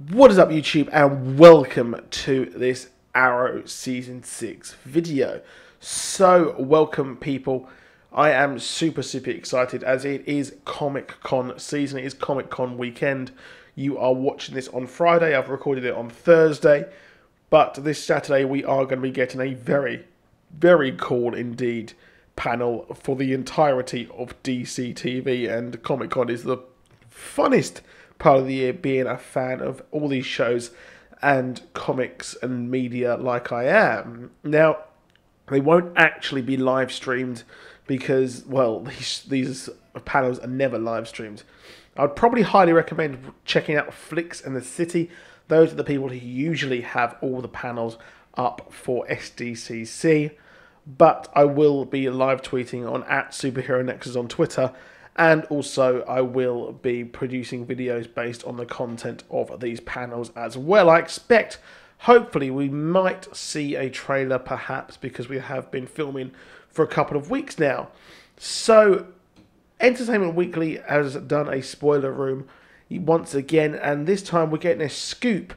What is up, YouTube, and welcome to this Arrow Season 6 video. So, welcome, people. I am super excited as it is Comic Con season. It is Comic Con weekend. You are watching this on Friday. I've recorded it on Thursday. But this Saturday, we are going to be getting a very cool indeed panel for the entirety of DC TV. And Comic Con is the funnest part of the year, being a fan of all these shows and comics and media like I am. Now, they won't actually be live streamed because, well, these panels are never live streamed. I'd probably highly recommend checking out Flix and the City. Those are the people who usually have all the panels up for SDCC. But I will be live tweeting on @SuperHeroNexus on Twitter. And also, I will be producing videos based on the content of these panels as well. I expect, hopefully, we might see a trailer perhaps, because we have been filming for a couple of weeks now. So, Entertainment Weekly has done a spoiler room once again, and this time we're getting a scoop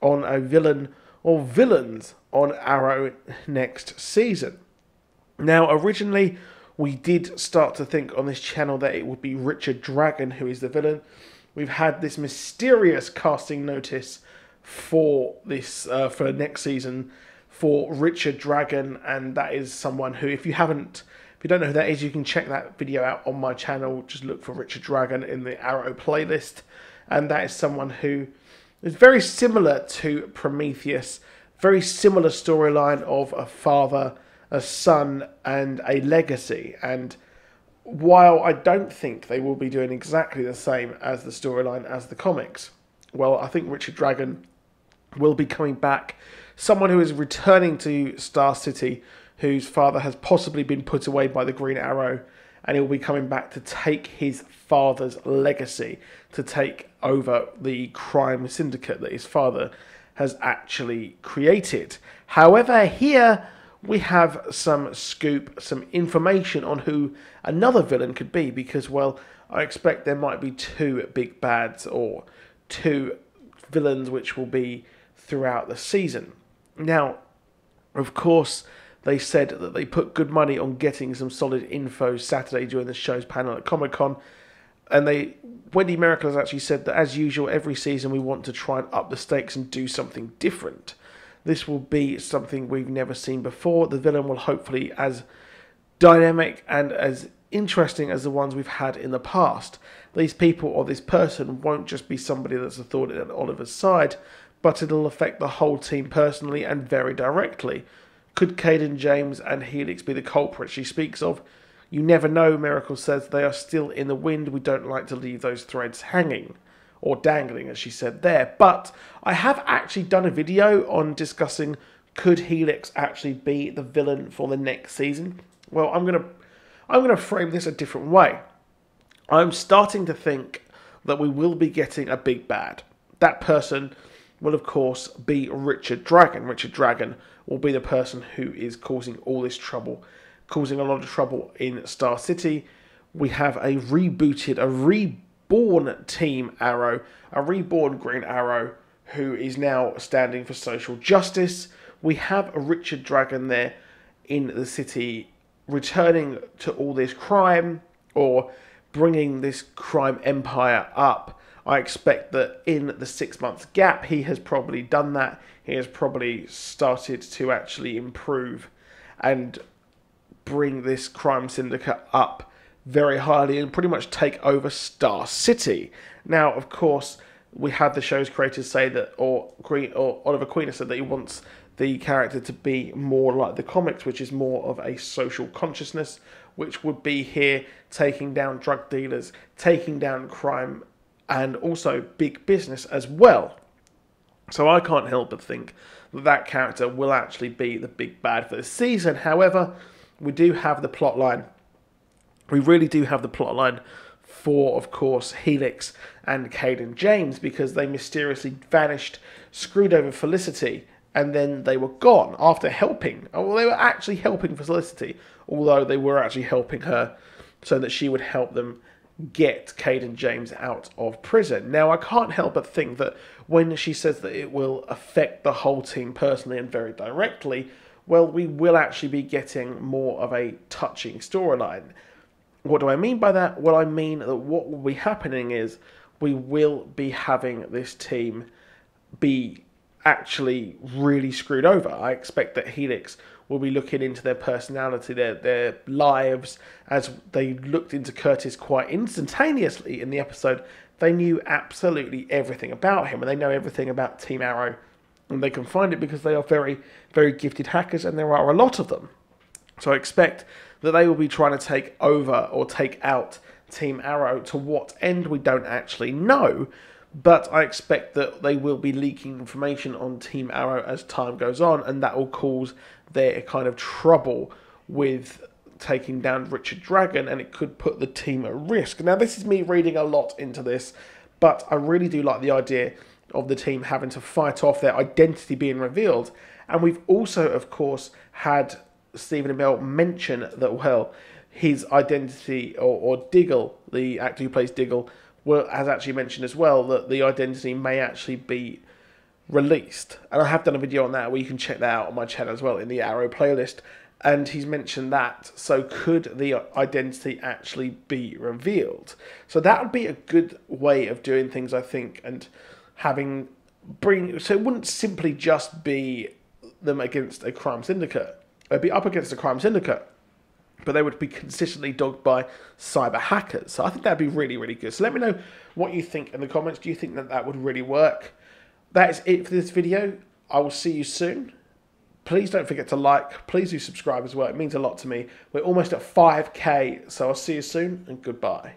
on a villain or villains on Arrow next season. Now, originally, we did start to think on this channel that it would be Richard Dragon who is the villain. We've had this mysterious casting notice for this for next season for Richard Dragon, and that is someone who, if you don't know who that is, you can check that video out on my channel. Just look for Richard Dragon in the Arrow playlist, and that is someone who is very similar to Prometheus, very similar storyline of a father, a son, and a legacy. And while I don't think they will be doing exactly the same as the storyline as the comics, well, I think Richard Dragon will be coming back. Someone who is returning to Star City, whose father has possibly been put away by the Green Arrow, and he'll be coming back to take his father's legacy, to take over the crime syndicate that his father has actually created. However, here we have some scoop, some information on who another villain could be, because, well, I expect there might be two big bads or two villains which will be throughout the season. Now, of course, they said that they put good money on getting some solid info Saturday during the show's panel at Comic-Con, and Wendy Miracle has actually said that, as usual, every season we want to try and up the stakes and do something different. This will be something we've never seen before. The villain will hopefully as dynamic and as interesting as the ones we've had in the past. These people or this person won't just be somebody that's a thorn in Oliver's side, but it'll affect the whole team personally and very directly. Could Caden James and Helix be the culprits she speaks of? You never know, Miracle says. They are still in the wind. We don't like to leave those threads hanging. Or dangling, as she said there. But I have actually done a video on discussing, could Helix actually be the villain for the next season? Well, I'm gonna frame this a different way. I'm starting to think that we will be getting a big bad. That person will, of course, be Richard Dragon. Richard Dragon will be the person who is causing all this trouble, causing a lot of trouble in Star City. We have a reborn Team Arrow, a reborn Green Arrow, who is now standing for social justice. We have a Richard Dragon there in the city, returning to all this crime, or bringing this crime empire up. I expect that in the 6 month gap, he has probably done that. He has probably started to actually improve and bring this crime syndicate up very highly and pretty much take over Star City. Now, of course, we had the show's creators say that, or Oliver Queen has said that he wants the character to be more like the comics, which is more of a social consciousness, which would be here taking down drug dealers, taking down crime, and also big business as well. So I can't help but think that that character will actually be the big bad for this season. However, we do have the plot line. We really do have the plotline for, of course, Helix and Caden James, because they mysteriously vanished, screwed over Felicity, and then they were gone after helping. Well, they were actually helping Felicity, although they were actually helping her so that she would help them get Caden James out of prison. Now, I can't help but think that when she says that it will affect the whole team personally and very directly, well, we will actually be getting more of a touching storyline. What do I mean by that? Well, I mean that what will be happening is we will be having this team be actually really screwed over. I expect that Helix will be looking into their personality, their lives, as they looked into Curtis quite instantaneously in the episode. They knew absolutely everything about him, and they know everything about Team Arrow, and they can find it because they are very, very gifted hackers, and there are a lot of them. So I expect that they will be trying to take over or take out Team Arrow. To what end, we don't actually know, but I expect that they will be leaking information on Team Arrow as time goes on, and that will cause their kind of trouble with taking down Richard Dragon, and it could put the team at risk. Now, this is me reading a lot into this, but I really do like the idea of the team having to fight off their identity being revealed. And we've also, of course, had Stephen Amell mention that, well, his identity, or Diggle, the actor who plays Diggle, has actually mentioned as well that the identity may actually be released. And I have done a video on that where you can check that out on my channel as well in the Arrow playlist. And he's mentioned that. So could the identity actually be revealed? So that would be a good way of doing things, I think, and so it wouldn't simply just be them against a crime syndicate. They'd be up against a crime syndicate, but they would be consistently dogged by cyber hackers. So I think that'd be really, really good. So let me know what you think in the comments. Do you think that would really work? That is it for this video. I will see you soon. Please don't forget to like. Please do subscribe as well. It means a lot to me. We're almost at 5K, so I'll see you soon, and goodbye.